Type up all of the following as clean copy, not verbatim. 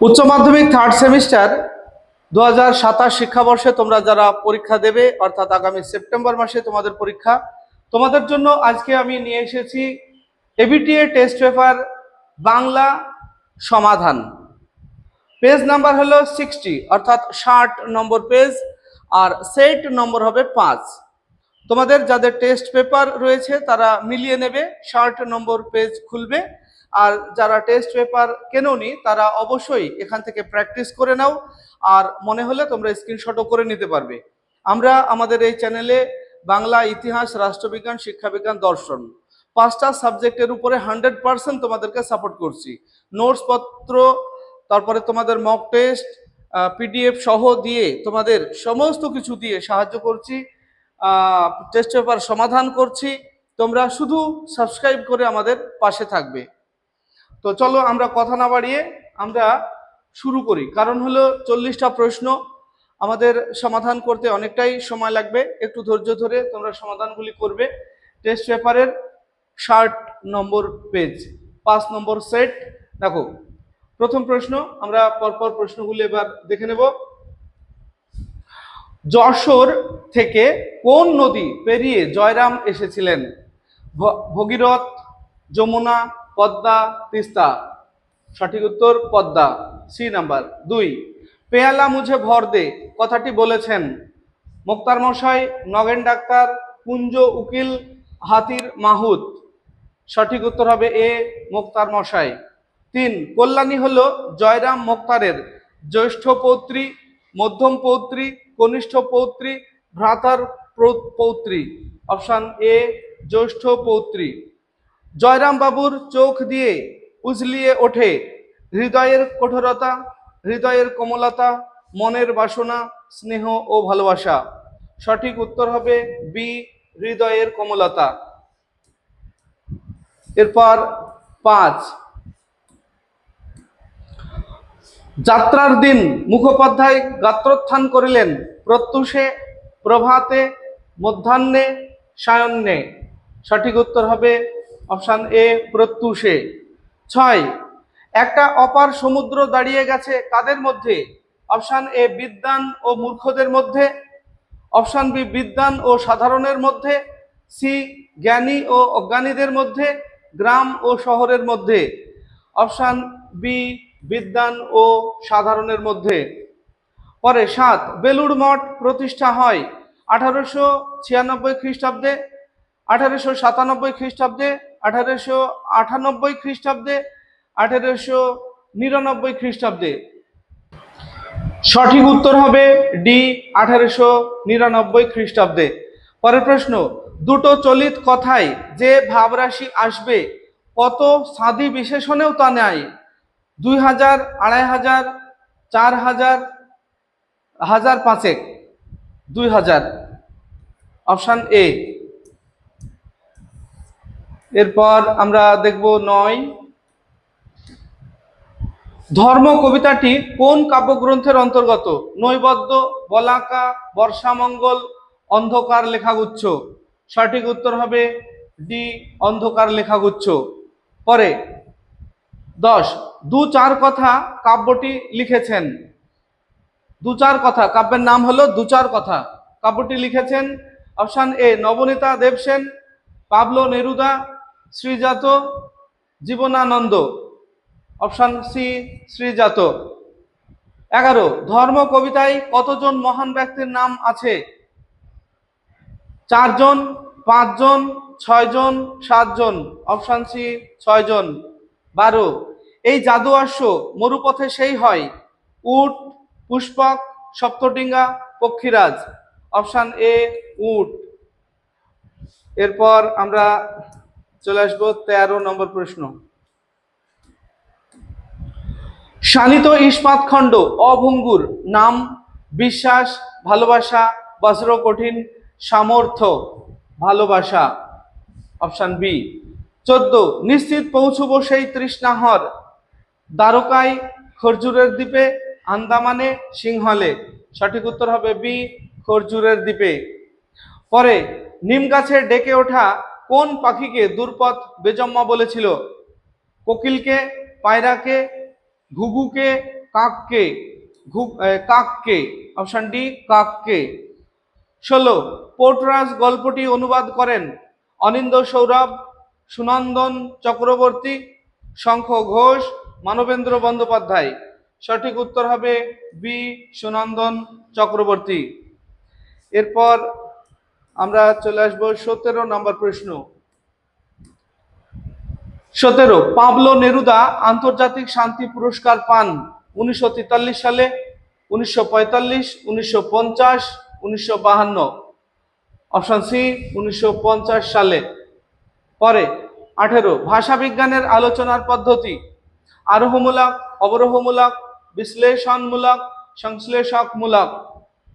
উচ্চ মাধ্যমিক third semester 2027 শিক্ষাবর্ষে তোমরা যারা পরীক্ষা দেবে, অর্থাৎ আগামী সেপ্টেম্বর মাসে তোমাদের পরীক্ষা, তোমাদের জন্য আজকে আমি নিয়ে এসেছি এবিটিএ টেস্ট পেপার বাংলা সমাধান। পেজ নাম্বার হলো 60, অর্থাৎ 60 নম্বর পেজ, আর সেট নম্বর হবে 5। তোমাদের যাদের টেস্ট পেপার রয়েছে তারা মিলিয়ে নেবে, 60 নম্বর পেজ খুলবে। আর যারা টেস্ট পেপার কেনোনি তারা অবশ্যই এখান থেকে প্র্যাকটিস করে নাও, আর মনে হলে তোমরা স্ক্রিনশটও করে নিতে পারবে। আমরা আমাদের এই চ্যানেলে বাংলা, ইতিহাস, রাষ্ট্রবিজ্ঞান, শিক্ষাবিজ্ঞান, দর্শন 5টা সাবজেক্টের উপরে 100% তোমাদেরকে সাপোর্ট করছি। নোটস পত্র, তারপরে তোমাদের মক টেস্ট, পিডিএফ সহ দিয়ে তোমাদের সমস্ত কিছু দিয়ে সাহায্য করছি, টেস্ট পেপার সমাধান করছি। তোমরা শুধু সাবস্ক্রাইব করে আমাদের পাশে থাকবে। তো চলো আমরা কথা না বাড়িয়ে আমরা শুরু করি। কারণ হলো 40টা প্রশ্ন আমাদের সমাধান করতে অনেকটাই সময় লাগবে। একটু ধৈর্য ধরে তোমরা সমাধানগুলি করবে। টেস্ট পেপারের 60 নম্বর পেজ, 5 নম্বর সেট। দেখো, প্রথম প্রশ্ন, আমরা পরপর প্রশ্নগুলি এবার দেখে নেব। যশোর থেকে কোন নদী পেরিয়ে জয়রাম এসেছিলেন? ভগীরথ, যমুনা, পদ্মা, তিস্তা? সঠিক উত্তর পদ্মা, সি নাম্বার। 2, পেয়ালা মুঝে ভর দে কথাটি বলেছেন মোক্তার মশাই, নগেন ডাক্তার, কুঞ্জ উকিল, হাতির মাহুত? সঠিক উত্তর হবে এ, মোক্তার মশাই। 3, কল্যাণী হলো জয়রাম মোক্তারের জ্যেষ্ঠ পৌত্রী, মধ্যম পৌত্রী, কনিষ্ঠ পৌত্রী, ভ্রাতার পৌত্রী? অপশান এ, জ্যেষ্ঠ পৌত্রী। জয়রাম বাবুর চোখ দিয়ে উজলিয়ে ওঠে হৃদয়ের কঠোরতা, হৃদয়ের কোমলতা, মনের বাসনা, স্নেহ ও ভালোবাসা? সঠিক উত্তর হবে বি, হৃদয়ের কোমলতা। এরপর 5, যাত্রার দিন মুখোপাধ্যায় গাত্রোত্থান করিলেন প্রত্যুষে, প্রভাতে, মধ্যাহ্নে, সায়ন্যে? সঠিক উত্তর হবে অপশান এ, প্রত্যুষে। 6, একটা অপার সমুদ্র দাঁড়িয়ে গেছে কাদের মধ্যে? অপশান এ, বিদ্বান ও মূর্খদের মধ্যে। অপশান বি, বিদ্বান ও সাধারণের মধ্যে। সি, জ্ঞানী ও অজ্ঞানীদের মধ্যে। গ্রাম ও শহরের মধ্যে? অপশান বি, বিদ্বান ও সাধারণের মধ্যে। পরে 7, বেলুড় মঠ প্রতিষ্ঠা হয় 1896 খ্রিস্টাব্দে, 1897 খ্রিস্টাব্দে, 1898 খ্রিস্টাব্দে, 1899 খ্রিস্টাব্দে? সঠিক উত্তর হবে ডি, 1899 খ্রিস্টাব্দে। পরের প্রশ্ন, দুটো চলিত কথায় যে ভাবরাশি আসবে কত সাধি বিশেষণেও তা নেয়? 2000, 2500, 4000, 1500? 2000, অপশান এ। এরপর আমরা দেখব 9, ধর্ম কবিতাটি কোন কাব্যগ্রন্থের অন্তর্গত? নৈবদ্য, বলাকা, বর্ষামঙ্গল, অন্ধকার লেখাগুচ্ছ? সঠিক উত্তর হবে ডি, অন্ধকার লেখাগুচ্ছ। পরে 10, দু চার কথা কাব্যটি লিখেছেন? দু চার কথা কাব্যের নাম হলো দু চার কথা, কাব্যটি লিখেছেন option A, Nabaneeta Dev Sen, Pablo Neruda, Srijato, Jibanananda? Option C, Srijato. 11, ধর্ম কবিতায় কতজন মহান ব্যক্তির নাম আছে? 4 জন, 5 জন, 6 জন, 7 জন? অপশান সি, 6 জন। 12, এই জাদু অশ্ব মরুপথে সেই হয় উট, পুষ্পক, সপ্তডিঙ্গা, পক্ষীরাজ? অপশান এ, উট। এরপর আমরা চলে আসবো 13 নম্বর প্রশ্ন। শানিত ইস্পাত খণ্ড অভঙ্গুর নাম? বিশ্বাস, ভালোবাসা, বজ্র কঠিন, সামর্থ্য? ভালোবাসা, অপশান বি। 14, নিশ্চিত পৌঁছবো সেই তৃষ্ণাহর দ্বারকায়, খরজুরের দ্বীপে, আন্দামানে, সিংহলে? সঠিক উত্তর হবে বি, খরজুরের দ্বীপে। পরে নিম গাছে ডেকে ওঠা কোন পাখিকে দুর্পদ বেজম্মা বলেছিল? কোকিলকে, পায়রাকে, ঘুঘুকে, কাককে, কাককে, অপশন ডি কাককে। 16 পোর্টরাজ গল্পটি অনুবাদ করেন অনিন্দ সৌরভ, সুনন্দন চক্রবর্তী, শঙ্খ ঘোষ, মানবেন্দ্র বন্দ্যোপাধ্যায়। সঠিক উত্তর হবে বি সুনন্দন চক্রবর্তী। এরপর আমরা চলে আসবো 17 নম্বর প্রশ্ন। 17 পাবলো নেরুদা আন্তর্জাতিক শান্তি পুরস্কার পান 1943 সালে, 1945, 1950, 1952। অপশন সি 1950 সালে। পরে 18 ভাষা বিজ্ঞানের আলোচনার পদ্ধতি আরোহমূলক, অবরোহমূলক, বিশ্লেষণমূলক, সংশ্লেষকমূলক।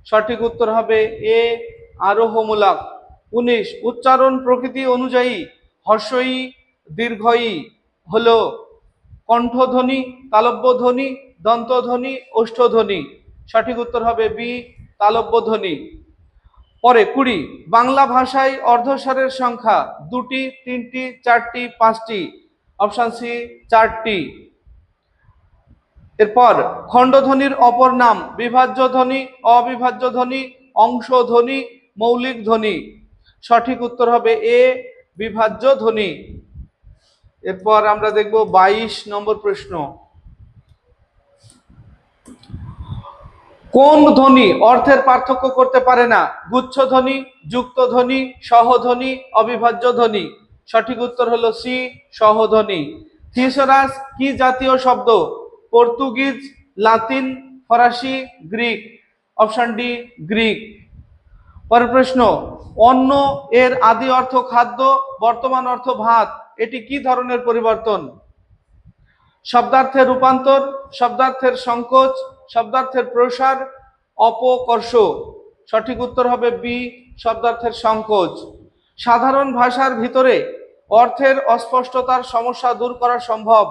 সঠিক উত্তর হবে এ আরোহমূলক। 19 উচ্চারণ প্রকৃতি অনুযায়ী হর্ষই দীর্ঘই হলো কণ্ঠধ্বনি, তালব্যধ্বনি, দন্তধ্বনি, ওষ্ঠধ্বনি। সঠিক উত্তর হবে বি তালব্যধ্বনি। পরে 20 বাংলা ভাষায় অর্ধস্বরের সংখ্যা 2টি, 3টি, 4টি, 5টি। অপশন সি 4টি। এরপর খণ্ডধ্বনির অপর নাম বিভাজ্য ধ্বনি, অবিভাজ্য ধ্বনি, অংশ ধ্বনি, মৌলিক ধ্বনি। সঠিক উত্তর হবে এ বিভাজ্য ধ্বনি। এরপর আমরা দেখব 22 নম্বর প্রশ্ন। কোন ধ্বনি অর্থের পার্থক্য করতে পারে না? গুচ্ছ ধ্বনি, যুক্ত ধ্বনি, সহধ্বনি, অবিভাজ্য ধ্বনি। সঠিক উত্তর হলো সি সহধ্বনি। থিসরাস কি জাতীয় শব্দ? পর্তুগিজ, লাতিন, ফরাসি, গ্রিক। Option D Greek. পরের প্রশ্ন অন্ন এর আদি অর্থ খাদ্য, বর্তমান অর্থ ভাত, এটি কি ধরনের পরিবর্তন? শব্দার্থের রূপান্তর, শব্দার্থের সংকোচ, শব্দার্থের প্রসার, অপকর্ষ। সঠিক উত্তর হবে বি শব্দার্থের সংকোচ। সাধারণ ভাষার ভিতরে অর্থের অস্পষ্টতার সমস্যা দূর করা সম্ভব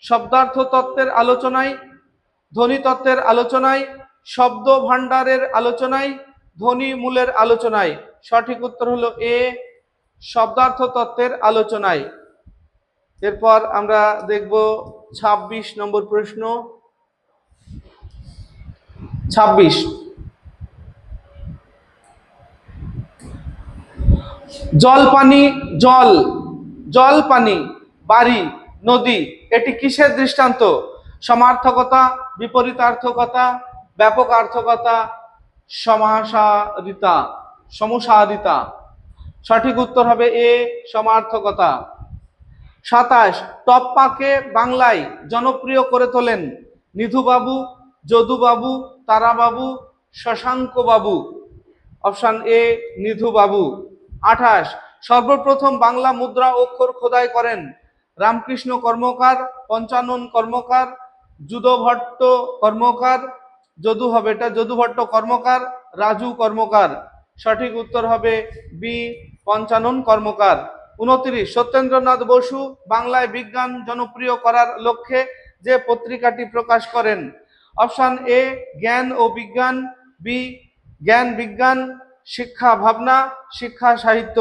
শব্দার্থ তত্ত্বের আলোচনায়, ধ্বনি তত্ত্বের আলোচনায়, শব্দ ভাণ্ডারের আলোচনায়, ধ্বনি মূলের আলোচনায়। সঠিক উত্তর হলো এ শব্দার্থ তত্ত্বের আলোচনায়। এরপর আমরা দেখব 26 নম্বর প্রশ্ন। 26 জল পানি, জল, জল পানি, বাড়ি, নদী, এটি কিসের দৃষ্টান্ত? সমার্থকতা, বিপরীতার্থকতা, ব্যাপকার্থকতা, সমাসারিতা, সমসারিতা। সঠিক উত্তর হবে এ সমার্থকতা। 27 টপ্পাকে বাংলায় জনপ্রিয় করে তোলেন নিধুবাবু, যদুবাবু, তারাবাবু, শশাঙ্কবাবু। Option A Nidhubabu. 28 সর্বপ্রথম বাংলা মুদ্রা অক্ষর খোদাই করেন রামকৃষ্ণ কর্মকার, পঞ্চানন কর্মকার, যদুভট্ট কর্মকার, যদু হবে এটা যদুভট্ট কর্মকার, রাজু কর্মকার। সঠিক উত্তর হবে বি পঞ্চানন কর্মকার। 29 সত্যেন্দ্রনাথ বসু বাংলায় বিজ্ঞান জনপ্রিয় করার লক্ষ্যে যে পত্রিকাটি প্রকাশ করেন? অপশন এ জ্ঞান ও বিজ্ঞান, বি জ্ঞান বিজ্ঞান, শিক্ষা ভাবনা, শিক্ষা সাহিত্য।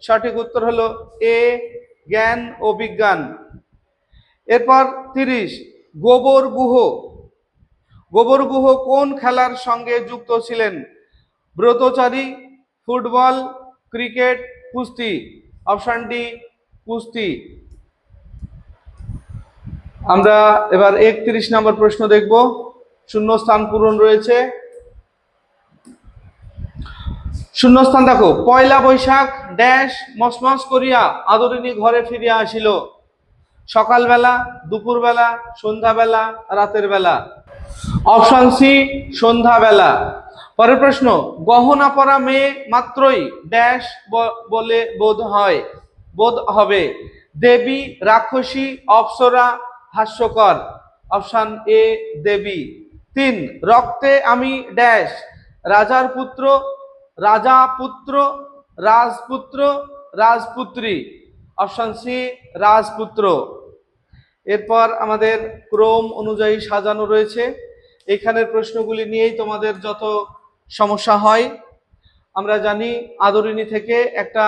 সঠিক উত্তর হলো এ জ্ঞান ও বিজ্ঞান। এরপর 30 গোবর গুহ, গোবর গুহ কোন খেলার সঙ্গে যুক্ত ছিলেন? ব্রতচারী, ফুটবল, ক্রিকেট, কুস্তি। অপশন ডি কুস্তি। আমরা এবার 31 নম্বর প্রশ্ন দেখব। শূন্যস্থান পূরণ রয়েছে। শূন্যস্থান দেখো পয়লা বৈশাখ ড্যাশ মসমস করিয়া আদরিনী ঘরে ফিরিয়া আসিল সকালবেলা, দুপুরবেলা, সন্ধ্যাবেলা, রাতের বেলা। অপশন সি সন্ধ্যাবেলা। পরের প্রশ্ন গহনা পরা মেয়ে মাত্রই ড্যাশ বলে বোধ হয়, বোধ হবে? দেবী, রাক্ষসী, অপ্সরা, হাস্যকর। অপশন এ দেবী। 3 রক্তে আমি ড্যাশ রাজার পুত্র, রাজা পুত্র, রাজপুত্র, রাজপুত্রী। অপশন সি রাজপুত্র। এরপর আমাদের ক্রম অনুযায়ী সাজানো রয়েছে। এখানের প্রশ্নগুলি নিয়েই তোমাদের যত সমস্যা হয়। আমরা জানি আদরিনী থেকে একটা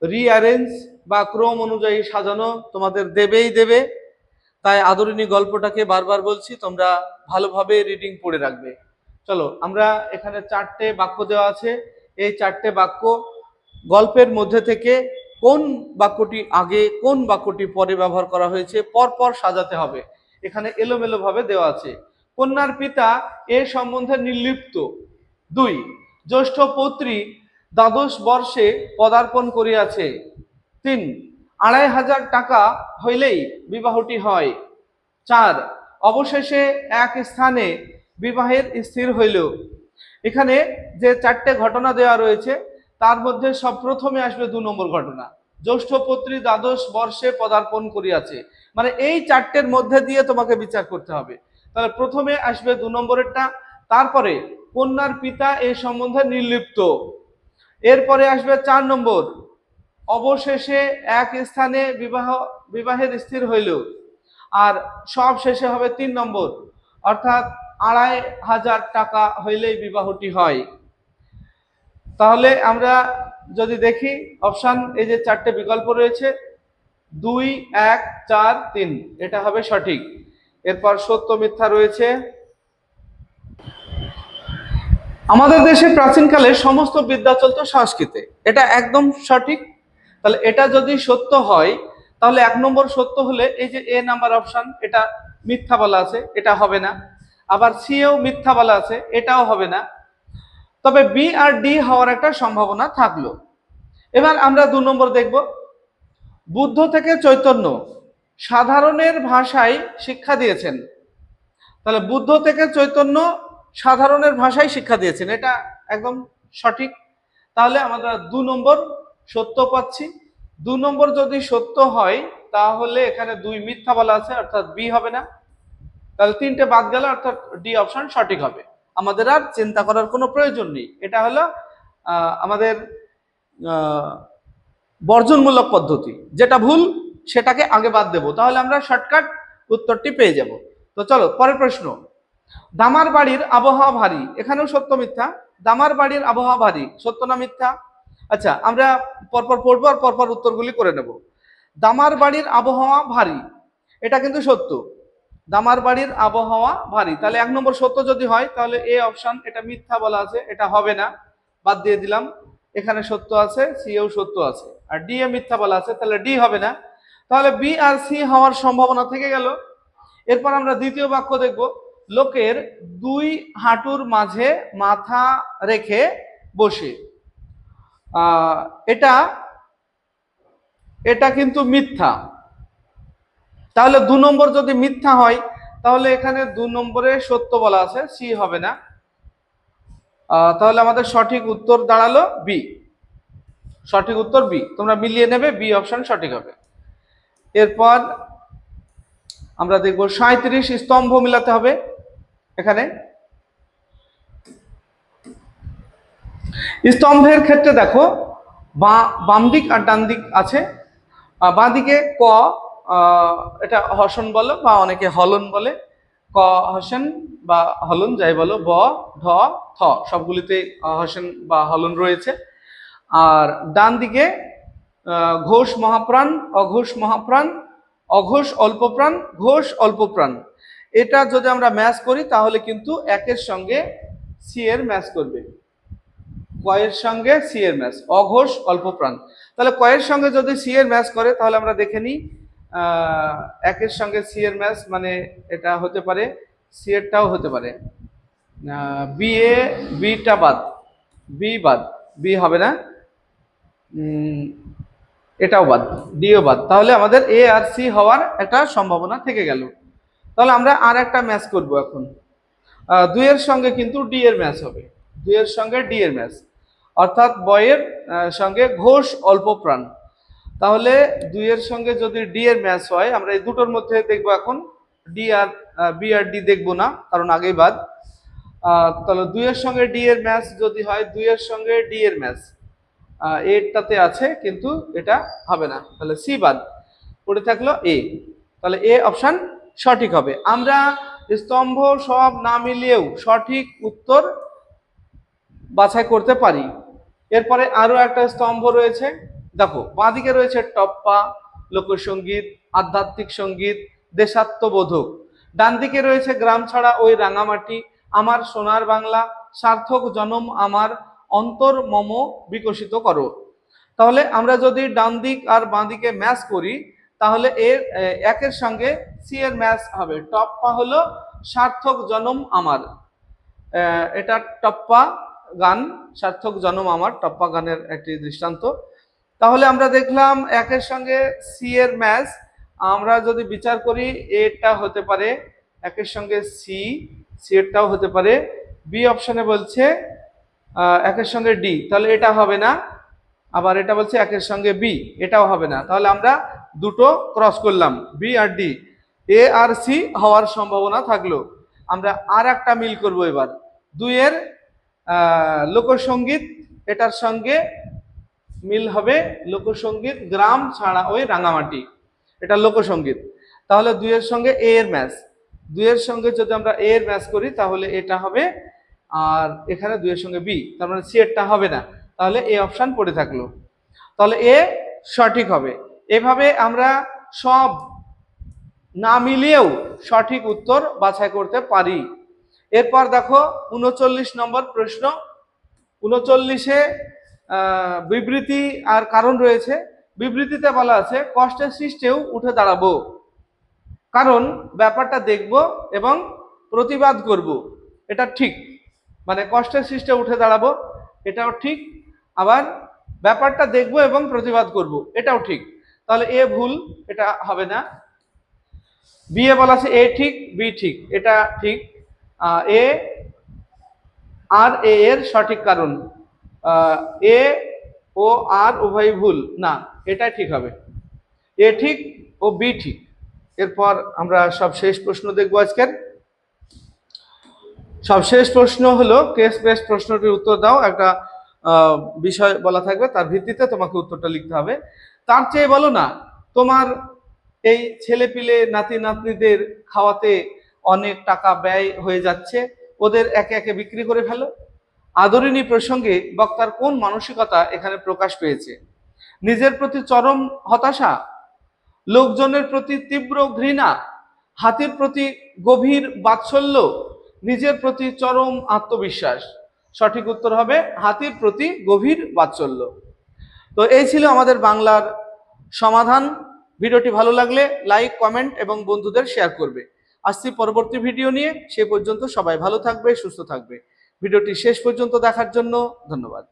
রিঅ্যারেঞ্জ বা ক্রম অনুযায়ী সাজানো তোমাদের দেবেই দেবে। তাই আদরিনী গল্পটাকে বারবার বলছি, তোমরা ভালোভাবে রিডিং পড়ে রাখবে। চলো, আমরা এখানে 4টে বাক্য দেওয়া আছে। এই 4টে বাক্য গল্পের মধ্যে থেকে কোন বাক্যটি আগে কোন বাক্যটি পরে ব্যবহার করা হয়েছে পরপর সাজাতে হবে। এখানে এলোমেলো ভাবে দেওয়া আছে। কন্যার পিতা এ সম্বন্ধে নির্লিপ্ত। 2, জ্যৈষ্ঠ পৌত্রী দ্বাদশ বর্ষে পদার্পণ করিয়াছে। 3, 2500 টাকা হইলেই বিবাহটি হয়। 4, অবশেষে এক স্থানে বিবাহের স্থির হইল। এখানে যে 4টে ঘটনা দেওয়া রয়েছে তার মধ্যে সব প্রথমে আসবে 2 নম্বর ঘটনা, জ্যৈষ্ঠ পুত্রী দ্বাদশ বর্ষে পদার্পণ করিয়াছে। মানে এই 4টের মধ্যে দিয়ে তোমাকে বিচার করতে হবে। তাহলে প্রথমে আসবে 2 নম্বরেরটা, তারপরে কন্যার পিতা এই সম্বন্ধে নির্লিপ্ত, এরপরে আসবে 4 নম্বর, অবশেষে এক স্থানে বিবাহের স্থির হইল, আর সব শেষে হবে 3 নম্বর, অর্থাৎ 2500 টাকা হইলেই বিবাহটি হয়। তাহলে আমরা যদি দেখি অপশন, এই যে 4টে বিকল্প রয়েছে 2, 1, 4, 3, এটা হবে সঠিক। এরপর সত্য মিথ্যা রয়েছে। আমাদের দেশে প্রাচীনকালে সমস্ত বিদ্যা চলত সংস্কৃতে, এটা একদম সঠিক। তাহলে এটা যদি সত্য হয় তাহলে 1 নম্বর সত্য হলে এই যে এ নাম্বার অপশন, এটা মিথ্যা বলা আছে, এটা হবে না। আবার সি এও মিথ্যা বলা আছে, এটাও হবে না। তবে বি আর ডি হওয়ার একটা সম্ভাবনা থাকলো। এবার আমরা 2 নম্বর দেখব। বুদ্ধ থেকে চৈতন্য সাধারণের ভাষায় শিক্ষা দিয়েছেন। তাহলে বুদ্ধ থেকে চৈতন্য সাধারণের ভাষায় শিক্ষা দিয়েছেন, এটা একদম সঠিক। তাহলে আমরা 2 নম্বর সত্য পাচ্ছি। 2 নম্বর যদি সত্য হয় তাহলে এখানে 2 মিথ্যা বলা আছে, অর্থাৎ বি হবে না। তাহলে 3টে বাদ গেল, অর্থাৎ ডি অপশন সঠিক হবে। আমাদের আর চিন্তা করার কোনো প্রয়োজন নেই। এটা হলো আমাদের বর্জনমূলক পদ্ধতি, যেটা ভুল সেটাকে আগে বাদ দেব, তাহলে আমরা শর্টকাট উত্তরটি পেয়ে যাব। তো চলো পরের প্রশ্ন। দামার বাড়ির আবহাওয়া ভারী, এখানেও সত্য মিথ্যা। দামার বাড়ির আবহাওয়া ভারী, সত্য না মিথ্যা? আচ্ছা, আমরা পরপর পড়বো আর পরপর উত্তরগুলি করে নেব। দামার বাড়ির আবহাওয়া ভারী, এটা কিন্তু সত্য। দামার বাড়ির আবহাওয়া ভারী, তাহলে 1 নম্বর সত্য যদি হয় তাহলে এ অপশন, এটা মিথ্যা বলা আছে, এটা হবে না, বাদ দিয়ে দিলাম। এখানে সত্য আছে, সি এও সত্য আছে, আর ডি এ মিথ্যা বলা আছে, তাহলে ডি হবে না। তাহলে বি আর সি হওয়ার সম্ভাবনা থেকে গেল। এরপর আমরা দ্বিতীয় বাক্য দেখব। লোকের 2 হাঁটুর মাঝে মাথা রেখে বসে, এটা এটা কিন্তু মিথ্যা। তাহলে 2 নম্বর যদি মিথ্যা হয় তাহলে এখানে 2 নম্বরে সত্য বলা আছে, সি হবে না। তাহলে আমাদের সঠিক উত্তর দাঁড়ালো বি। সঠিক উত্তর বি, তোমরা মিলিয়ে নেবে, বি অপশন সঠিক হবে। এরপর আমরা দেখব 37 স্তম্ভ মিলাতে হবে। এখানে স্তম্ভের ক্ষেত্রে দেখো বাম দিক আর ডান দিক আছে। বাঁ দিকে ক, এটা হসন বলো বা অনেকে হলন বলে, ক হসন বা হলন যাই বলো, ব, ঢ, থ সবগুলিতে হসন বা হলন রয়েছে। আর ডান দিকে ঘোষ মহাপ্রাণ, অঘোষ মহাপ্রাণ, অঘোষ অল্পপ্রাণ, ঘোষ অল্পপ্রাণ। এটা যদি আমরা ম্যাচ করি তাহলে কিন্তু একের সঙ্গে সি এর ম্যাচ করবে, কয়ের সঙ্গে সি এর ম্যাচ, অঘোষ অল্পপ্রাণ। তাহলে কয়ের সঙ্গে যদি সি এর ম্যাচ করে তাহলে আমরা দেখে নিই, একের সঙ্গে সি এর ম্যাচ মানে এটা হতে পারে, সি এরটাও হতে পারে। বি এ, বিটা বাদ, বি বাদ, বি হবে না, এটাও বাদ, ডিও বাদ। তাহলে আমাদের এ আর সি হওয়ার একটা সম্ভাবনা থেকে গেল। তাহলে আমরা আর একটা ম্যাচ করব এখন। 2 এর সঙ্গে কিন্তু ডি এর ম্যাচ হবে, 2 এর সঙ্গে ডি এর ম্যাচ, অর্থাৎ বয়ের সঙ্গে ঘোষ অল্পপ্রাণ। তাহলে 2 এর সঙ্গে যদি ডি এর ম্যাচ হয়, আমরা এই দুটোর মধ্যে দেখবো এখন। ডি আর বি আর ডি দেখবো না, কারণ আগেই বাদ। তাহলে 2 এর সঙ্গে ডি এর ম্যাচ যদি হয়, 2 এর সঙ্গে ডি এর ম্যাচ এটাতে আছে কিন্তু এটা হবে না, তাহলে সি বাদ, পড়ে থাকলো এ। তাহলে এ অপশন সঠিক হবে। আমরা স্তম্ভ সব না মিলিয়েও সঠিক উত্তর বাছাই করতে পারি। এরপরে আরো একটা স্তম্ভ রয়েছে, দেখো বাঁদিকে রয়েছে টপ্পা, লোকসঙ্গীত, আধ্যাত্মিক সঙ্গীত, দেশাত্মবোধক। ডান দিকে রয়েছে গ্রাম ছাড়া ওই রাঙামাটি, আমার সোনার বাংলা, সার্থক জনম আমার, অন্তর মম বিকশিত করো। তাহলে আমরা যদি ডান দিক আর বাঁ দিকে ম্যাচ করি তাহলে এর একের সঙ্গে সি এর ম্যাচ হবে। টপ্পা হলো সার্থক জনম আমার, এটা টপ্পা গান, সার্থক জনম আমার টপ্পা গানের একটি দৃষ্টান্ত। তাহলে আমরা দেখলাম একের সঙ্গে সি এর ম্যাচ। আমরা যদি বিচার করি এটা হতে পারে একের সঙ্গে সি, সি এরটাও হতে পারে। বি অপশনে বলছে একের সঙ্গে ডি, তাহলে এটা হবে না। আবার এটা বলছে একের সঙ্গে বি, এটাও হবে না। তাহলে আমরা দুটো ক্রস করলাম, বি আর ডি। এ আর সি হওয়ার সম্ভাবনা থাকলো। আমরা আর একটা মিল করব এবার। দুইয়ের লোকসঙ্গীত, এটার সঙ্গে মিল হবে লোকসঙ্গীত গ্রাম ছাড়া ওই রাঙামাটি, এটা লোকসঙ্গীত। তাহলে দুইয়ের সঙ্গে এ এর ম্যাচ, দুইয়ের সঙ্গে যদি আমরা এ এর ম্যাচ করি তাহলে এটা হবে। আর এখানে দুইয়ের সঙ্গে বি, তার মানে সি এরটা হবে না। তাহলে এ অপশন পড়ে থাকলো, তাহলে এ সঠিক হবে। এভাবে আমরা সব না মিলিয়েও সঠিক উত্তর বাছাই করতে পারি। এরপর দেখো 39 নম্বর প্রশ্ন। 39-এ বিবৃতি আর কারণ রয়েছে। বিবৃতিতে বলা আছে কষ্টের সৃষ্টেও উঠে দাঁড়াবো, কারণ ব্যাপারটা দেখব এবং প্রতিবাদ করব। এটা ঠিক, মানে কষ্টের সৃষ্টে উঠে দাঁড়াবো এটাও ঠিক, আবার ব্যাপারটা দেখব এবং প্রতিবাদ করব এটাও ঠিক। তাহলে এ ভুল, এটা হবে না। বি এ বলা আছে এ ঠিক, বি ঠিক, এটা ঠিক। এ আর এ এর সঠিক কারণ, এ ও আর উভয় ভুল না, এটা ঠিক হবে। এ ঠিক ও বি ঠিক। এরপর আমরা সব শেষ প্রশ্ন দেখবো আজকের। সবশেষ প্রশ্ন হলো কেস বেসড প্রশ্নটির উত্তর দাও। একটা বিষয় বলা থাকবে, তার ভিত্তিতে তোমাকে উত্তরটা লিখতে হবে। তার চেয়ে বলো না তোমার এই ছেলে পিলে নাতি নাতনিদের খাওয়াতে অনেক টাকা ব্যয় হয়ে যাচ্ছে, ওদের একে একে বিক্রি করে ফেলো। আদরিণী প্রসঙ্গে বক্তার কোন মানসিকতা এখানে প্রকাশ পেয়েছে? নিজের প্রতি চরম হতাশা, লোকজনের প্রতি তীব্র ঘৃণা, হাতির প্রতি গভীর বাৎসল্য, নিজের প্রতি চরম আত্মবিশ্বাস। সঠিক উত্তর হবে হাতির প্রতি গভীর বাৎসল্য। তো এই ছিল আমাদের বাংলার সমাধান। ভিডিওটি ভালো লাগলে লাইক, কমেন্ট এবং বন্ধুদের শেয়ার করবে। আসছি পরবর্তী ভিডিও নিয়ে, সে পর্যন্ত সবাই ভালো থাকবে, সুস্থ থাকবে। ভিডিওটি শেষ পর্যন্ত দেখার জন্য ধন্যবাদ।